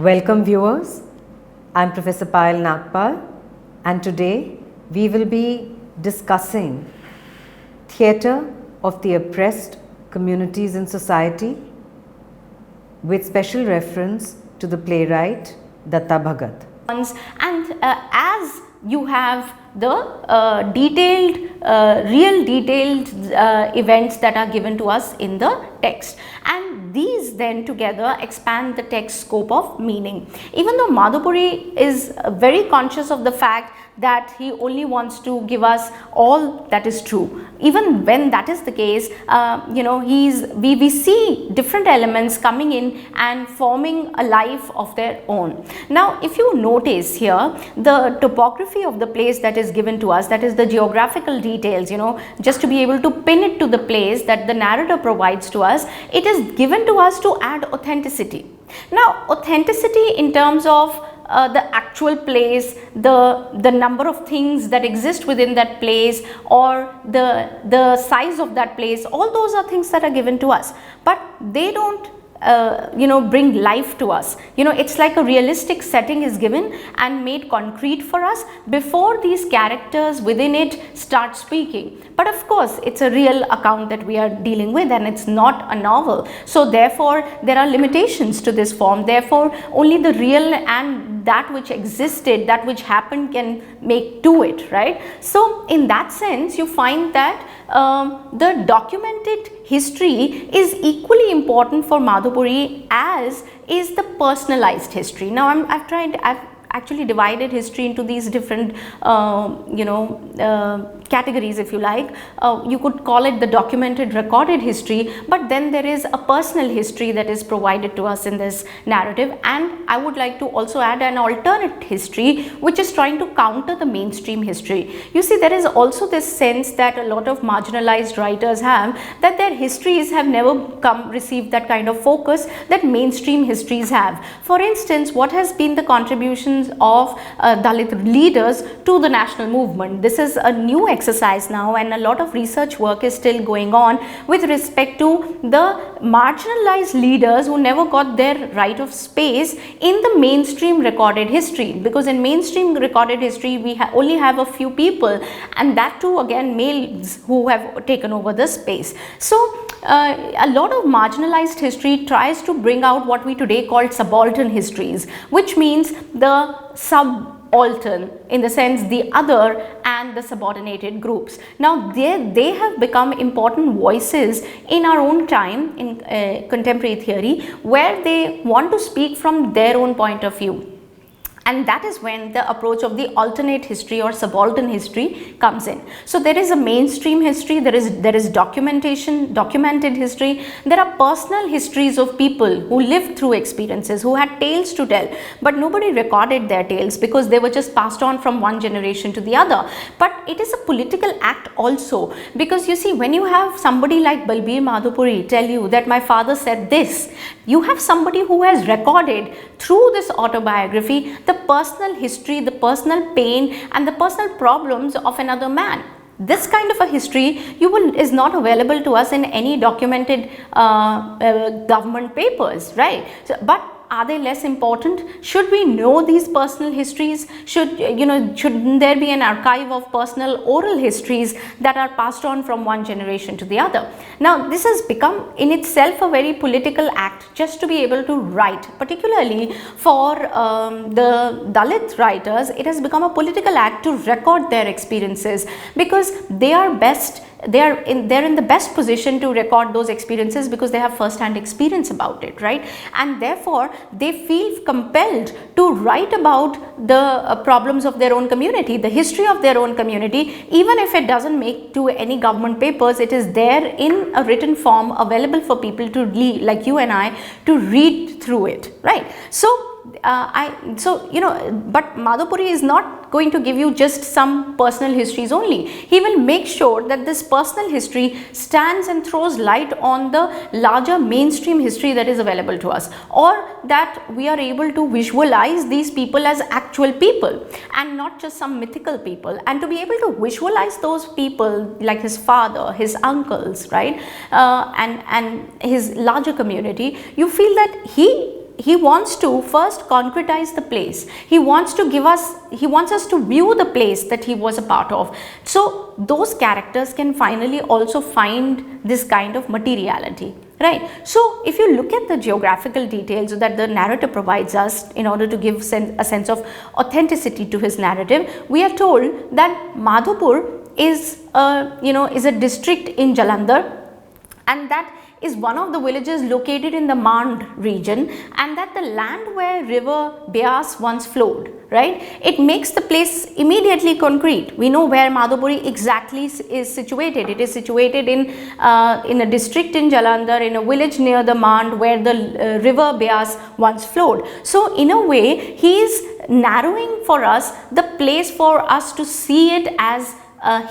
Welcome viewers, I am Professor Payal Nagpal and today we will be discussing theatre of the oppressed communities in society with special reference to the playwright Datta Bhagat. And as you have the real detailed events that are given to us in the text, and these then together expand the text scope of meaning. Even though Madhupuri is very conscious of the fact that he only wants to give us all that is true, even when that is the case, we see different elements coming in and forming a life of their own. Now, if you notice here, the topography of the place that is given to us, that is the geographical details, just to be able to pin it to the place that the narrator provides to us, it is given to us to add authenticity. Now, authenticity in terms of the actual place, the number of things that exist within that place, or the size of that place, all those are things that are given to us, but they don't bring life to us. It's like a realistic setting is given and made concrete for us before these characters within it start speaking. But of course, it's a real account that we are dealing with, and it's not a novel. So therefore, there are limitations to this form. Therefore, only the real and that which existed, that which happened, can make to it, right? So in that sense, you find that the documented history is equally important for Madhupuri as is the personalized history. Now, I've actually divided history into these different categories, if you like. You could call it the documented recorded history, but then there is a personal history that is provided to us in this narrative, and I would like to also add an alternate history which is trying to counter the mainstream history. You see, there is also this sense that a lot of marginalized writers have, that their histories have never received that kind of focus that mainstream histories have. For instance, what has been the contributions of Dalit leaders to the national movement? This is a new exercise now, and a lot of research work is still going on with respect to the marginalized leaders who never got their right of space in the mainstream recorded history, because in mainstream recorded history we only have a few people, and that too again males, who have taken over the space. So a lot of marginalized history tries to bring out what we today call subaltern histories, which means the subaltern, in the sense the other and the subordinated groups. Now they have become important voices in our own time in contemporary theory, where they want to speak from their own point of view. And that is when the approach of the alternate history or subaltern history comes in. So there is a mainstream history, there is documented history, there are personal histories of people who lived through experiences, who had tales to tell, but nobody recorded their tales because they were just passed on from one generation to the other. But it is a political act also, because you see, when you have somebody like Balbir Madhupuri tell you that my father said this, you have somebody who has recorded through this autobiography the personal history, the personal pain and the personal problems of another man. This kind of a history is not available to us in any documented government papers, right? But are they less important? Should we know these personal histories? Shouldn't there be an archive of personal oral histories that are passed on from one generation to the other? Now, this has become in itself a very political act, just to be able to write, particularly for the Dalit writers. It has become a political act to record their experiences, because they are in the best position to record those experiences, because they have first-hand experience about it, right? And therefore they feel compelled to write about the problems of their own community, the history of their own community. Even if it doesn't make to any government papers, it is there in a written form available for people to read, like you and I, to read through it, right? So but Madhupuri is not going to give you just some personal histories only. He will make sure that this personal history stands and throws light on the larger mainstream history that is available to us, or that we are able to visualize these people as actual people and not just some mythical people. And to be able to visualize those people, like his father, his uncles, right, and his larger community, you feel that he wants to first concretize the place. He wants us to view the place that he was a part of. So those characters can finally also find this kind of materiality, right? So if you look at the geographical details that the narrator provides us in order to give a sense of authenticity to his narrative, we are told that Madhopur is a district in Jalandhar, and that is one of the villages located in the Mand region, and that the land where river Beas once flowed, right? It makes the place immediately concrete. We know where Madhopuri exactly is situated. It is situated in a district in Jalandhar, in a village near the Mand where the river Beas once flowed. So in a way, he is narrowing for us the place for us to see it as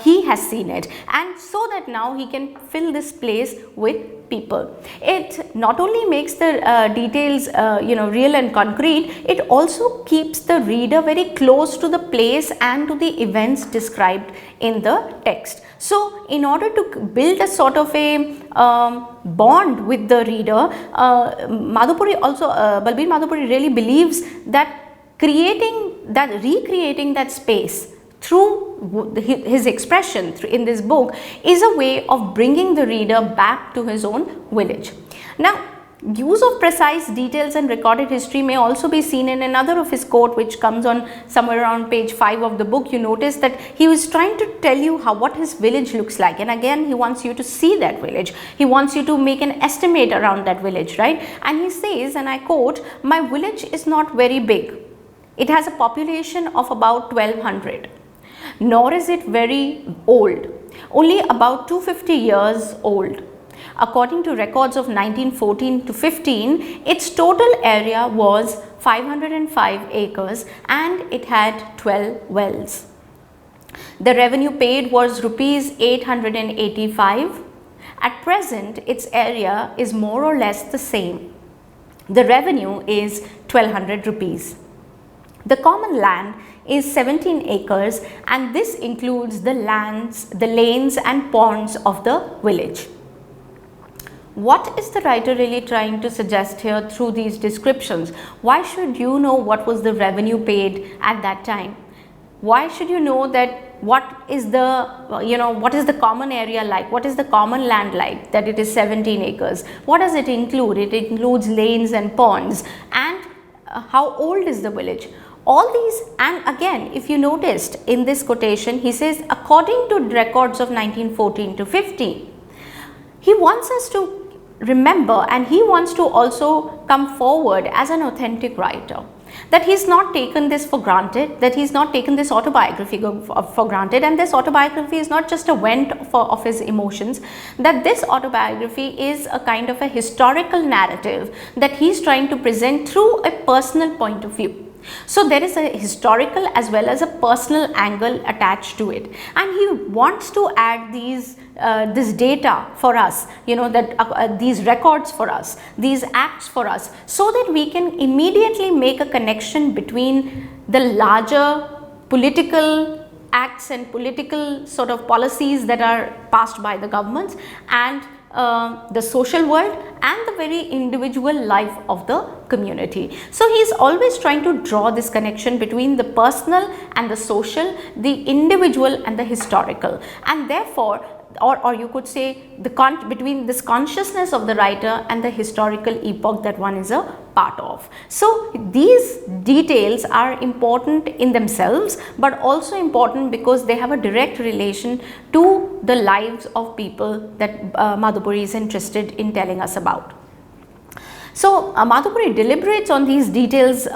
he has seen it, and so that now he can fill this place with people. It not only makes the details real and concrete, it also keeps the reader very close to the place and to the events described in the text. So in order to build a sort of a bond with the reader, Balbir Madhopuri really believes that recreating that space through his expression in this book is a way of bringing the reader back to his own village. Now, use of precise details and recorded history may also be seen in another of his quote, which comes on somewhere around page 5 of the book. You notice that he was trying to tell you what his village looks like, and again he wants you to see that village. He wants you to make an estimate around that village, right? And he says, and I quote, "My village is not very big. It has a population of about 1200. Nor is it very old, only about 250 years old. According to records of 1914 to 15, its total area was 505 acres and it had 12 wells. The revenue paid was rupees 885. At present, its area is more or less the same. The revenue is 1200 rupees. The common land is 17 acres, and this includes the lanes and ponds of the village." What is the writer really trying to suggest here through these descriptions? Why should you know what was the revenue paid at that time? Why should you know that what is the common area like? What is the common land like? That it is 17 acres. What does it include? It includes lanes and ponds. And how old is the village? All these, and again, if you noticed in this quotation, he says according to records of 1914 to 15. He wants us to remember, and he wants to also come forward as an authentic writer, that he's not taken this for granted, that he's not taken this autobiography for granted, and this autobiography is not just a vent of his emotions, that this autobiography is a kind of a historical narrative that he's trying to present through a personal point of view. So there is a historical as well as a personal angle attached to it, and he wants to add this data for us, these records for us, these acts for us, so that we can immediately make a connection between the larger political acts and political sort of policies that are passed by the governments, and the social world and the very individual life of the community. So he is always trying to draw this connection between the personal and the social, the individual and the historical, and therefore, or you could say between this consciousness of the writer and the historical epoch that one is a part of. So these details are important in themselves, but also important because they have a direct relation to the lives of people that Madhopuri is interested in telling us about. So Madhopuri deliberates on these details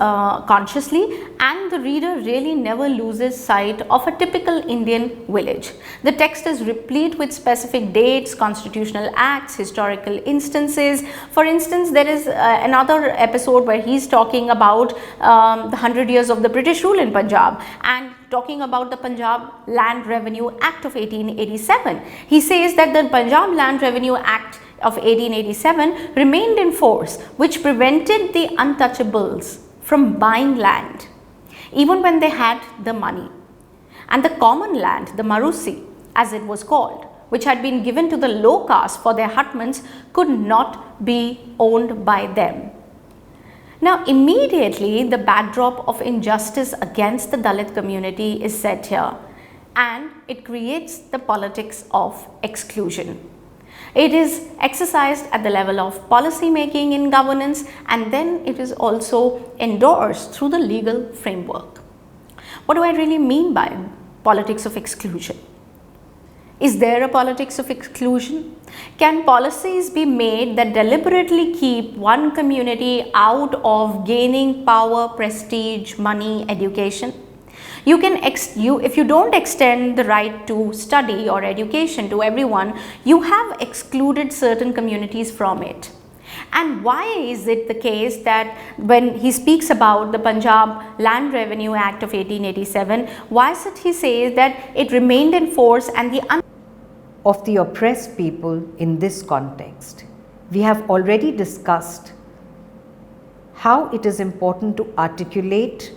consciously, and the reader really never loses sight of a typical Indian village. The text is replete with specific dates, constitutional acts, historical instances. For instance, there is another episode where he is talking about the 100 years of the British rule in Punjab, and talking about the Punjab Land Revenue Act of 1887. He says that the Punjab Land Revenue Act of 1887 remained in force, which prevented the untouchables from buying land even when they had the money, and the common land, the Marusi as it was called, which had been given to the low caste for their hutments, could not be owned by them. Now, immediately the backdrop of injustice against the Dalit community is set here, and it creates the politics of exclusion. It is exercised at the level of policy making in governance, and then it is also endorsed through the legal framework. What do I really mean by politics of exclusion? Is there a politics of exclusion? Can policies be made that deliberately keep one community out of gaining power, prestige, money, education? If you don't extend the right to study or education to everyone, you have excluded certain communities from it. And why is it the case that when he speaks about the Punjab Land Revenue Act of 1887, why is it he says that it remained in force and of the oppressed people in this context? We have already discussed how it is important to articulate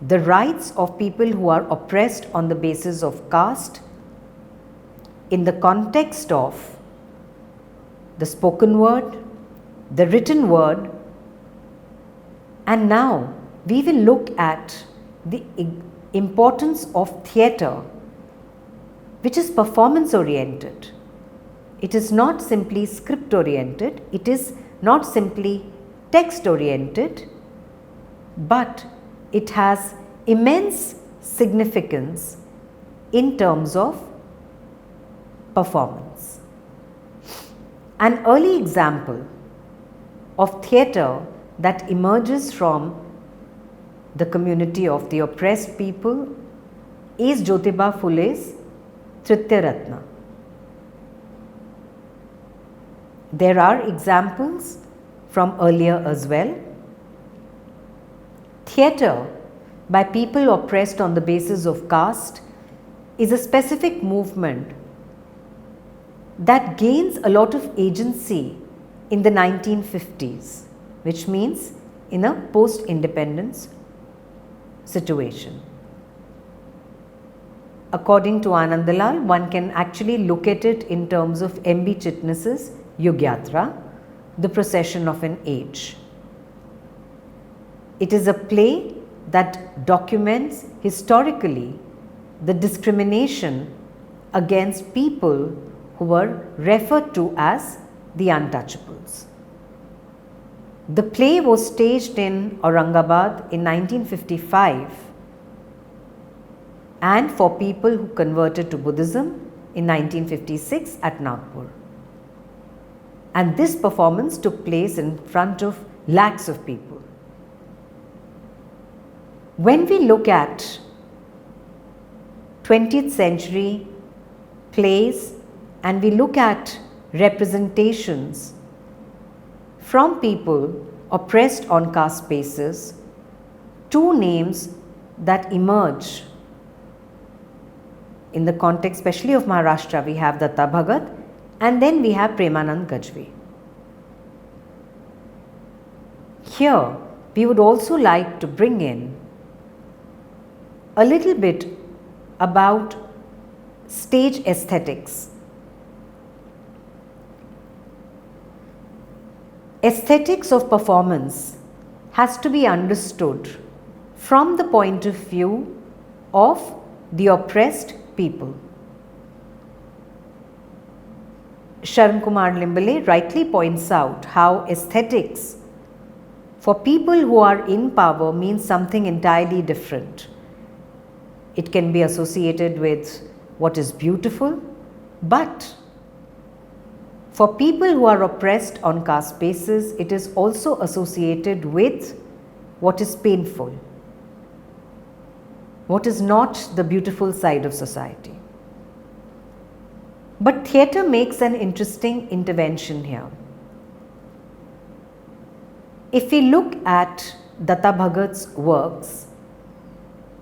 the rights of people who are oppressed on the basis of caste in the context of the spoken word, the written word, and now we will look at the importance of theatre, which is performance oriented. It is not simply script oriented, it is not simply text oriented, but it has immense significance in terms of performance. An early example of theatre that emerges from the community of the oppressed people is Jyotiba Phule's Tritiya Ratna. There are examples from earlier as well. Theatre by people oppressed on the basis of caste is a specific movement that gains a lot of agency in the 1950s, which means in a post-independence situation. According to Anandalal, one can actually look at it in terms of M.B. Chitnis's Yug Yatra, the procession of an age. It is a play that documents historically the discrimination against people who were referred to as the untouchables. The play was staged in Aurangabad in 1955 and for people who converted to Buddhism in 1956 at Nagpur. And this performance took place in front of lakhs of people. When we look at 20th century plays and we look at representations from people oppressed on caste basis, two names that emerge in the context especially of Maharashtra, we have Datta Bhagat and then we have Premanand Gajvi. Here we would also like to bring in a little bit about stage aesthetics. Aesthetics of performance has to be understood from the point of view of the oppressed people. Sharan Kumar Limbale rightly points out how aesthetics for people who are in power means something entirely different. It can be associated with what is beautiful, but for people who are oppressed on caste basis, it is also associated with what is painful, what is not the beautiful side of society. But theatre makes an interesting intervention here. If we look at Datta Bhagat's works,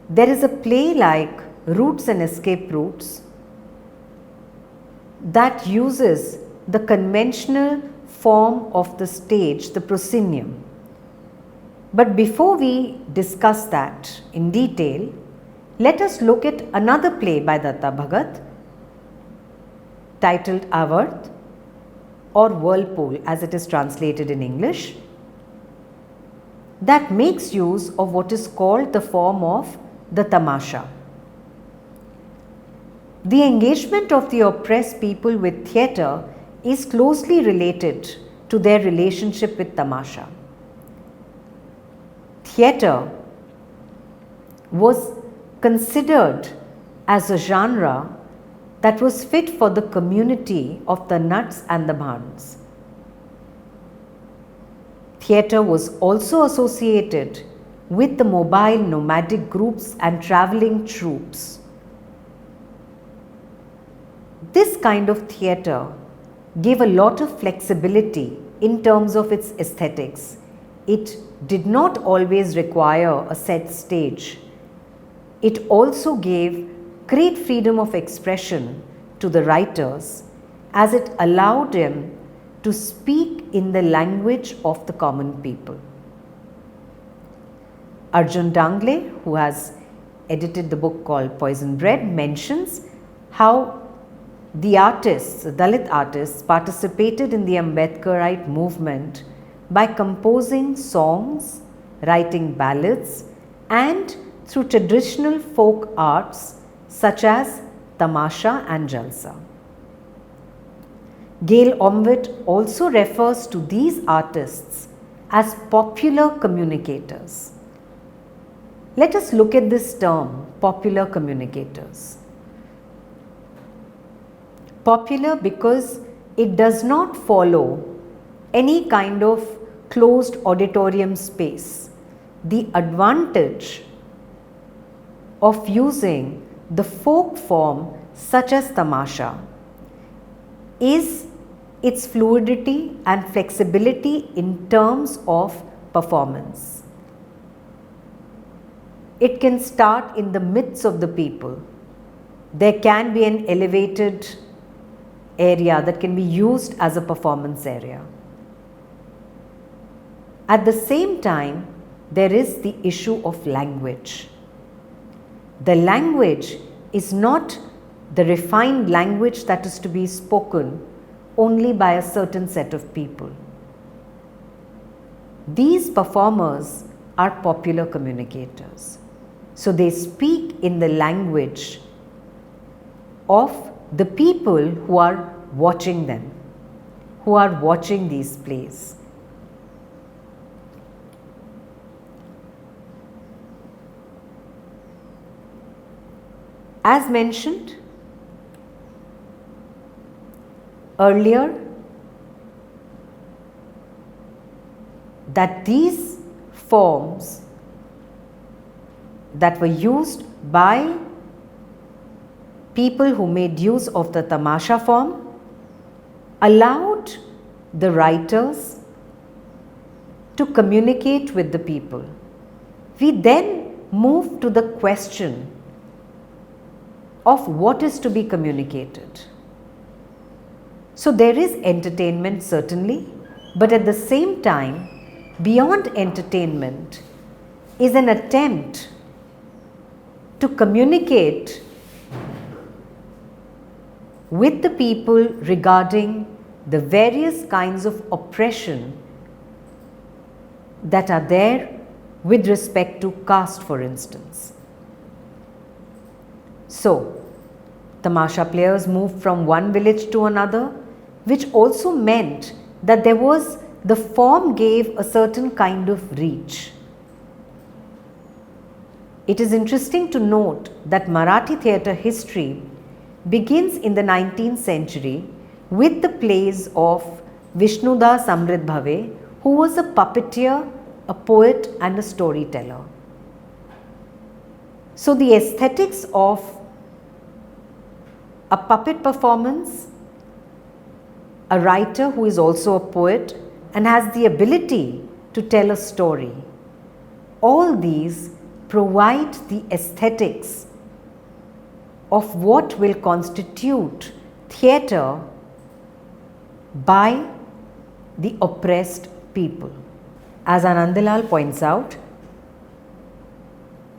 there is a play like Roots and Escape Routes that uses the conventional form of the stage, the proscenium. But before we discuss that in detail, let us look at another play by Datta Bhagat titled Avarth or Whirlpool as it is translated in English. that makes use of what is called the form of the tamasha. The engagement of the oppressed people with theatre is closely related to their relationship with tamasha. Theatre was considered as a genre that was fit for the community of the nuts and the bhans. Theatre was also associated with the mobile nomadic groups and travelling troupes. This kind of theatre gave a lot of flexibility in terms of its aesthetics. It did not always require a set stage. It also gave great freedom of expression to the writers, as it allowed them to speak in the language of the common people. Arjun Dangle, who has edited the book called Poison Bread, mentions how the artists, the Dalit artists, participated in the Ambedkarite movement by composing songs, writing ballads, and through traditional folk arts such as tamasha and jalsa. Gail Omwit also refers to these artists as popular communicators. Let us look at this term, popular communicators. Popular because it does not follow any kind of closed auditorium space. The advantage of using the folk form such as tamasha is its fluidity and flexibility in terms of performance. It can start in the midst of the people. There can be an elevated area that can be used as a performance area. At the same time, there is the issue of language. The language is not the refined language that is to be spoken only by a certain set of people. These performers are popular communicators. So they speak in the language of the people who are watching them, who are watching these plays. As mentioned earlier, that these forms that were used by people who made use of the tamasha form allowed the writers to communicate with the people. We then move to the question of what is to be communicated. So there is entertainment certainly, but at the same time, beyond entertainment is an attempt to communicate with the people regarding the various kinds of oppression that are there with respect to caste, for instance. So, tamasha players moved from one village to another, which also meant that the form gave a certain kind of reach. It is interesting to note that Marathi theatre history begins in the 19th century with the plays of Vishnudas Amrit Bhave, who was a puppeteer, a poet and a storyteller. So the aesthetics of a puppet performance, a writer who is also a poet and has the ability to tell a story, all these provide the aesthetics of what will constitute theatre by the oppressed people. As Anandalal points out,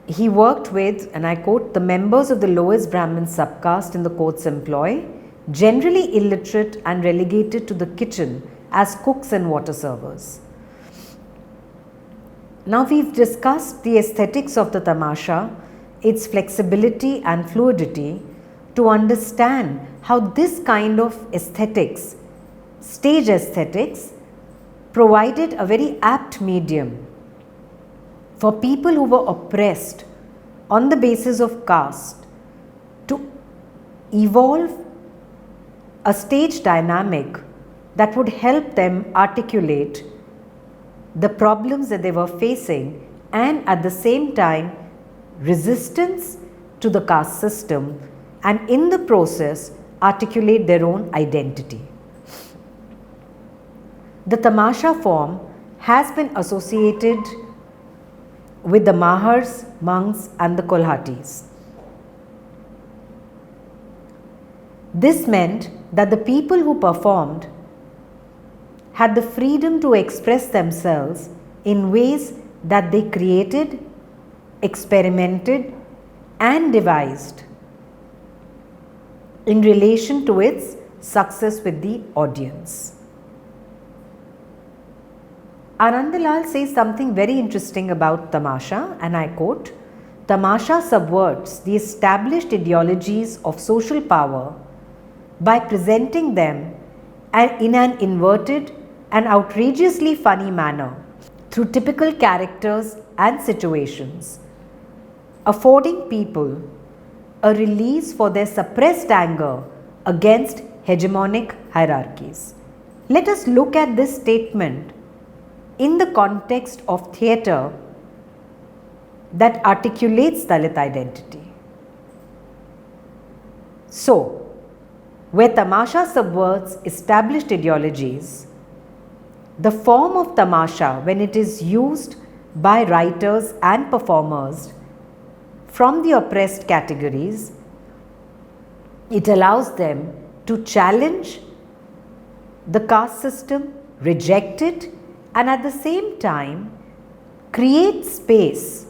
he worked with, and I quote, the members of the lowest Brahmin subcaste in the court's employ, generally illiterate and relegated to the kitchen as cooks and water servers. Now we've discussed the aesthetics of the tamasha, its flexibility and fluidity, to understand how this kind of aesthetics, stage aesthetics, provided a very apt medium for people who were oppressed on the basis of caste to evolve a stage dynamic that would help them articulate the problems that they were facing and at the same time resistance to the caste system, and in the process articulate their own identity. The tamasha form has been associated with the mahars, monks and the kolhatis. This meant that the people who performed had the freedom to express themselves in ways that they created, experimented and devised in relation to its success with the audience. Anandalal says something very interesting about tamasha, and I quote, "Tamasha subverts the established ideologies of social power by presenting them in an inverted and outrageously funny manner through typical characters and situations, affording people a release for their suppressed anger against hegemonic hierarchies." Let us look at this statement in the context of theatre that articulates Dalit identity. So, where tamasha subverts established ideologies, the form of tamasha, when it is used by writers and performers from the oppressed categories, it allows them to challenge the caste system, reject it, and at the same time create space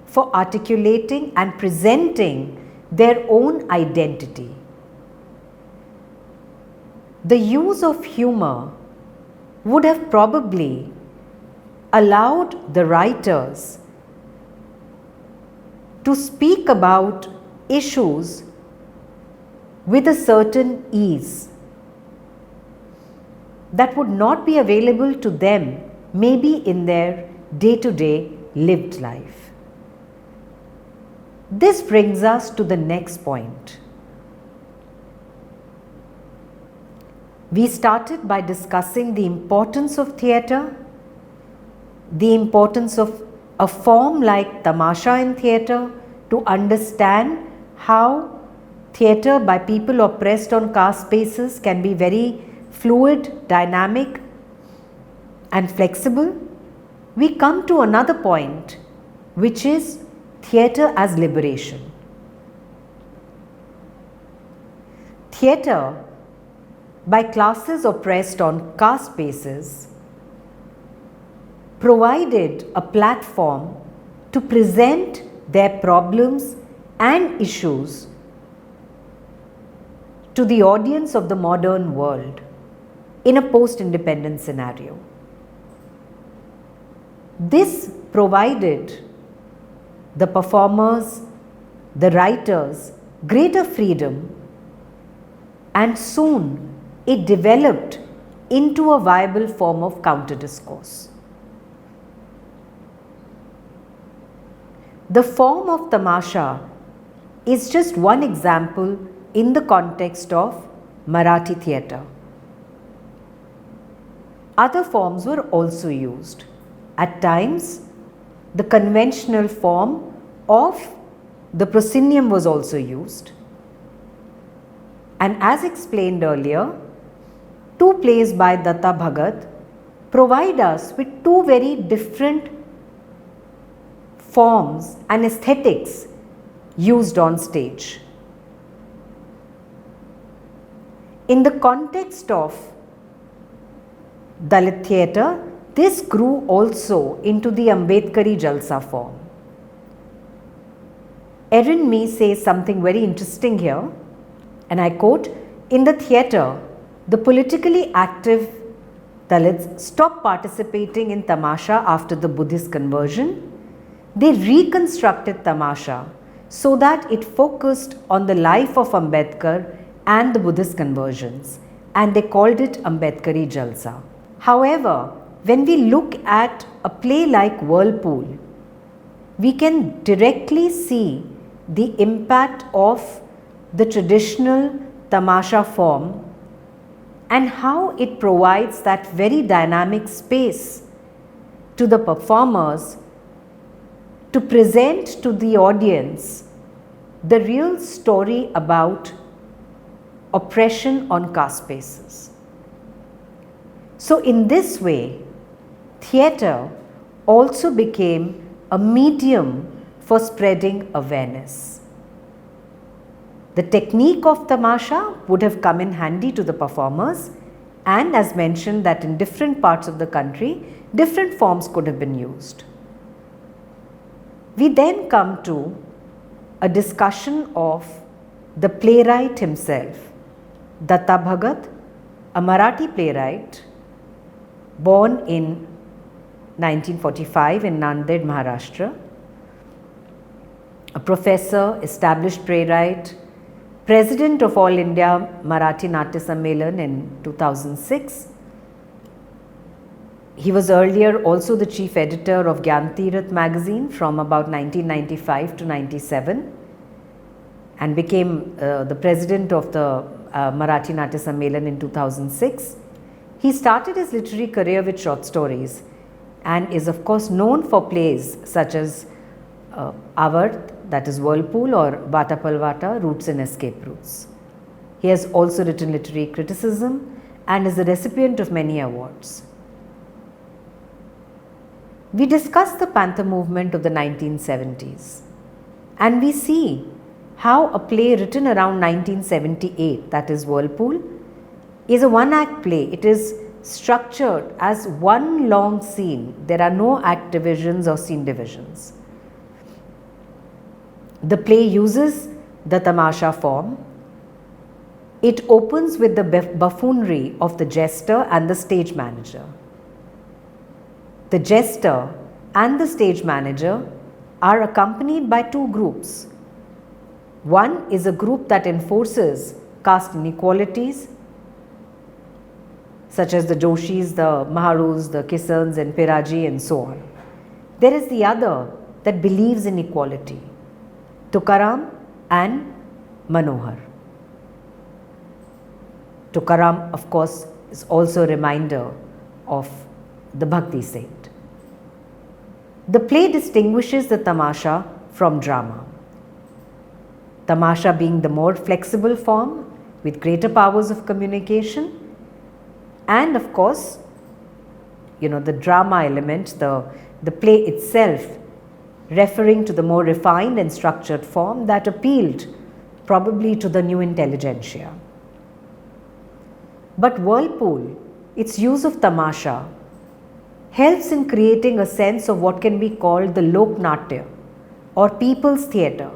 for articulating and presenting their own identity. The use of humor would have probably allowed the writers to speak about issues with a certain ease that would not be available to them maybe in their day-to-day lived life. This brings us to the next point. We started by discussing the importance of theatre, the importance of a form like tamasha in theatre to understand how theatre by people oppressed on caste basis can be very fluid, dynamic and flexible. We come to another point, which is theatre as liberation. Theatre by classes oppressed on caste basis provided a platform to present their problems and issues to the audience of the modern world in a post-independence scenario. This provided the performers, the writers, greater freedom, and soon it developed into a viable form of counter-discourse. The form of tamasha is just one example in the context of Marathi theatre. Other forms were also used. At times, the conventional form of the proscenium was also used. And as explained earlier, two plays by Datta Bhagat provide us with two very different forms and aesthetics used on stage. In the context of Dalit theatre, this grew also into the Ambedkari Jalsa form. Erin Mee says something very interesting here, and I quote, "In the theatre, the politically active Dalits stopped participating in tamasha after the Buddhist conversion. They reconstructed tamasha so that it focused on the life of Ambedkar and the Buddhist conversions, and they called it Ambedkari Jalsa. However, when we look at a play like Whirlpool, we can directly see the impact of the traditional tamasha form and how it provides that very dynamic space to the performers to present to the audience the real story about oppression on caste basis. So in this way, theatre also became a medium for spreading awareness. The technique of tamasha would have come in handy to the performers, and as mentioned that in different parts of the country, different forms could have been used. We then come to a discussion of the playwright himself, Datta Bhagat, a Marathi playwright born in 1945 in Nanded, Maharashtra, a professor, established playwright, president of All India Marathi Natya Sammelan in 2006. He was earlier also the chief editor of Gyan Tirath magazine from about 1995 to 97 and became the president of the Marathi Natya Sammelan in 2006. He started his literary career with short stories and is of course known for plays such as Avarth, that is Whirlpool, or Vata Palvata, Roots and Escape Routes. He has also written literary criticism and is the recipient of many awards. We discuss the Panther movement of the 1970s and we see how a play written around 1978, that is Whirlpool, is a one-act play. It is structured as one long scene. There are no act divisions or scene divisions. The play uses the tamasha form. It opens with the buffoonery of the jester and the stage manager. The jester and the stage manager are accompanied by two groups. One is a group that enforces caste inequalities, such as the Joshis, the Maharus, the Kisans and Piraji and so on. There is the other that believes in equality, Tukaram and Manohar. Tukaram, of course, is also a reminder of the Bhakti saint. The play distinguishes the tamasha from drama. Tamasha being the more flexible form with greater powers of communication, and of course, the drama element, the play itself referring to the more refined and structured form that appealed probably to the new intelligentsia. But Whirlpool, its use of tamasha, helps in creating a sense of what can be called the Loknatya or people's theatre.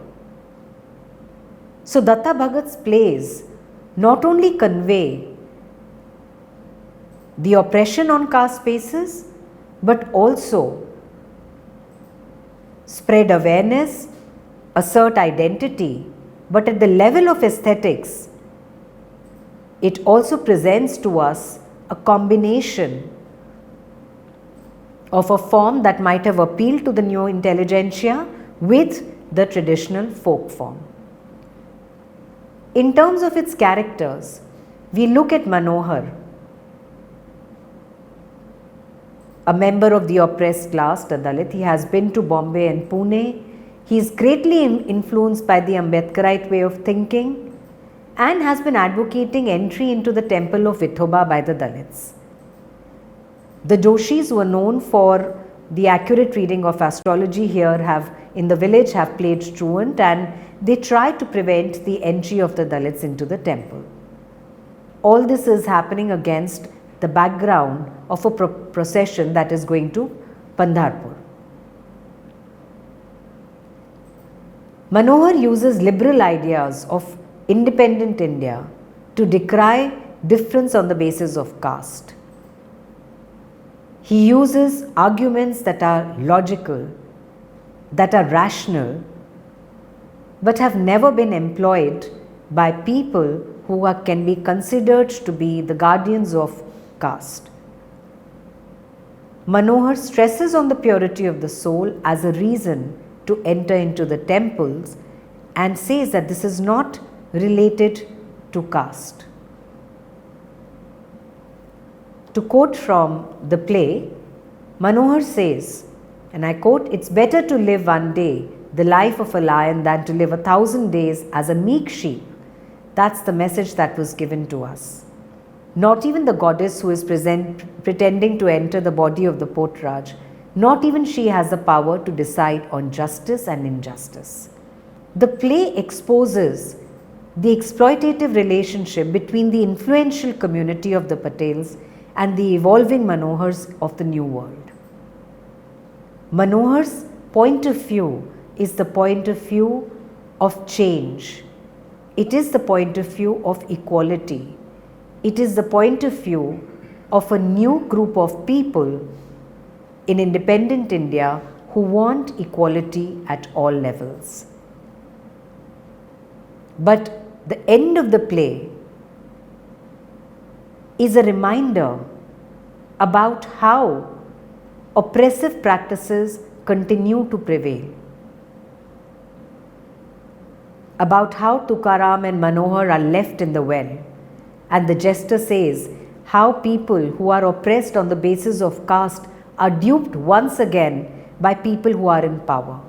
So Datta Bhagat's plays not only convey the oppression on caste basis, but also spread awareness, assert identity, but at the level of aesthetics, it also presents to us a combination of a form that might have appealed to the new intelligentsia with the traditional folk form. In terms of its characters, we look at Manohar, a member of the oppressed class, the Dalit. He has been to Bombay and Pune. He is greatly influenced by the Ambedkarite way of thinking and has been advocating entry into the temple of Vithoba by the Dalits. The Joshis, who are known for the accurate reading of astrology here, in the village have played truant, and they try to prevent the entry of the Dalits into the temple. All this is happening against the background of a procession that is going to Pandharpur. Manohar uses liberal ideas of independent India to decry difference on the basis of caste. He uses arguments that are logical, that are rational, but have never been employed by people who can be considered to be the guardians of caste. Manohar stresses on the purity of the soul as a reason to enter into the temples and says that this is not related to caste. To quote from the play, Manohar says, and I quote, "It's better to live one day the life of a lion than to live 1,000 days as a meek sheep." That's the message that was given to us. Not even the goddess who is pretending to enter the body of the Potraj, not even she has the power to decide on justice and injustice. The play exposes the exploitative relationship between the influential community of the Patels and the evolving Manohars of the New World. Manohar's point of view is the point of view of change. It is the point of view of equality. It is the point of view of a new group of people in independent India who want equality at all levels. But the end of the play is a reminder about how oppressive practices continue to prevail, about how Tukaram and Manohar are left in the well, and the jester says how people who are oppressed on the basis of caste are duped once again by people who are in power.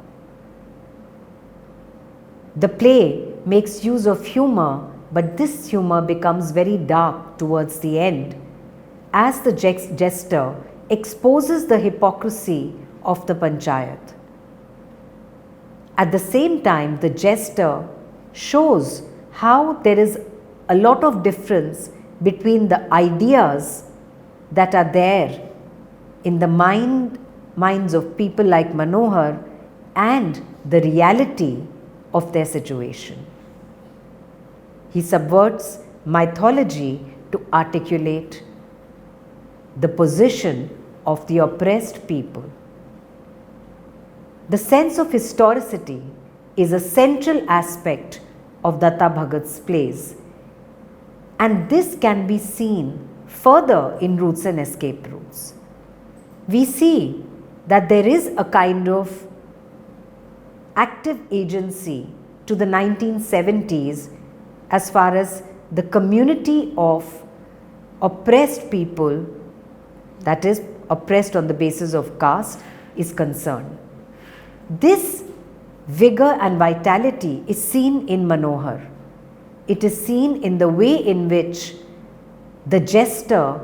The play makes use of humor, but this humor becomes very dark towards the end as the jester exposes the hypocrisy of the panchayat. At the same time, the jester shows how there is a lot of difference between the ideas that are there in the minds of people like Manohar and the reality of their situation. He subverts mythology to articulate the position of the oppressed people. The sense of historicity is a central aspect of Datta Bhagat's plays, and this can be seen further in Roots and Escape Routes. We see that there is a kind of active agency to the 1970s as far as the community of oppressed people, that is oppressed on the basis of caste, is concerned. This vigor and vitality is seen in Manohar. It is seen in the way in which the jester,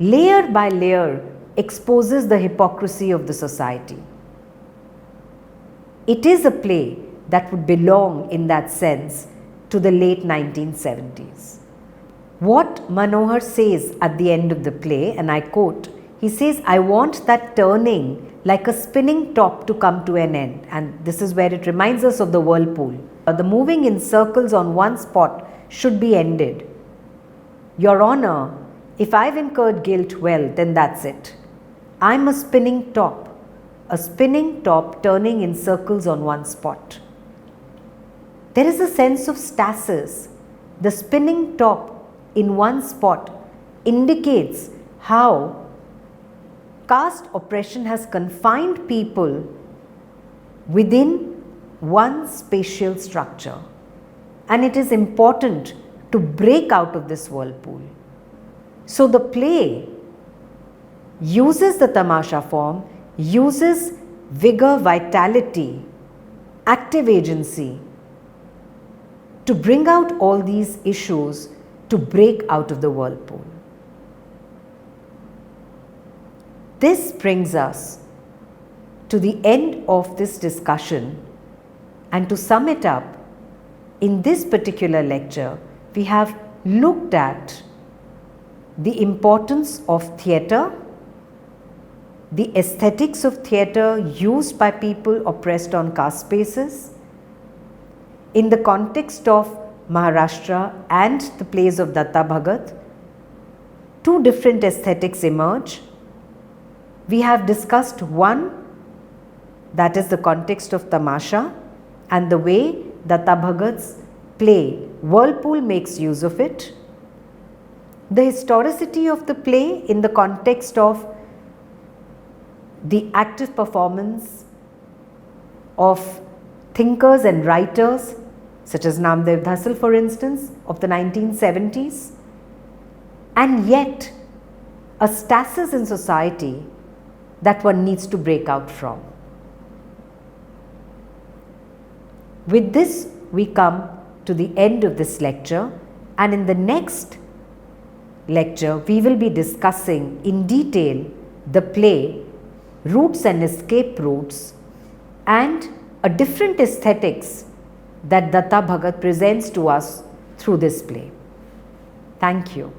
layer by layer, exposes the hypocrisy of the society. It is a play that would belong in that sense to the late 1970s. What Manohar says at the end of the play, and I quote, he says, "I want that turning like a spinning top to come to an end." And this is where it reminds us of the whirlpool. The moving in circles on one spot should be ended. Your Honor, if I've incurred guilt, well, then that's it. I'm a spinning top turning in circles on one spot. There is a sense of stasis. The spinning top in one spot indicates how caste oppression has confined people within one spatial structure, and it is important to break out of this whirlpool. So the play uses the tamasha form, uses vigor, vitality, active agency to bring out all these issues to break out of the whirlpool. This brings us to the end of this discussion, and to sum it up, in this particular lecture, we have looked at the importance of theatre, the aesthetics of theatre used by people oppressed on caste basis. In the context of Maharashtra and the plays of Datta Bhagat, two different aesthetics emerge. we have discussed one, that is the context of tamasha and the way Datta Bhagat's play Whirlpool makes use of it. The historicity of the play in the context of the active performance of thinkers and writers such as Namdev Dhasal, for instance, of the 1970s, and yet a stasis in society that one needs to break out from. With this, we come to the end of this lecture, and in the next lecture, we will be discussing in detail the play Roots and Escape Routes and a different aesthetics that Datta Bhagat presents to us through this play. Thank you.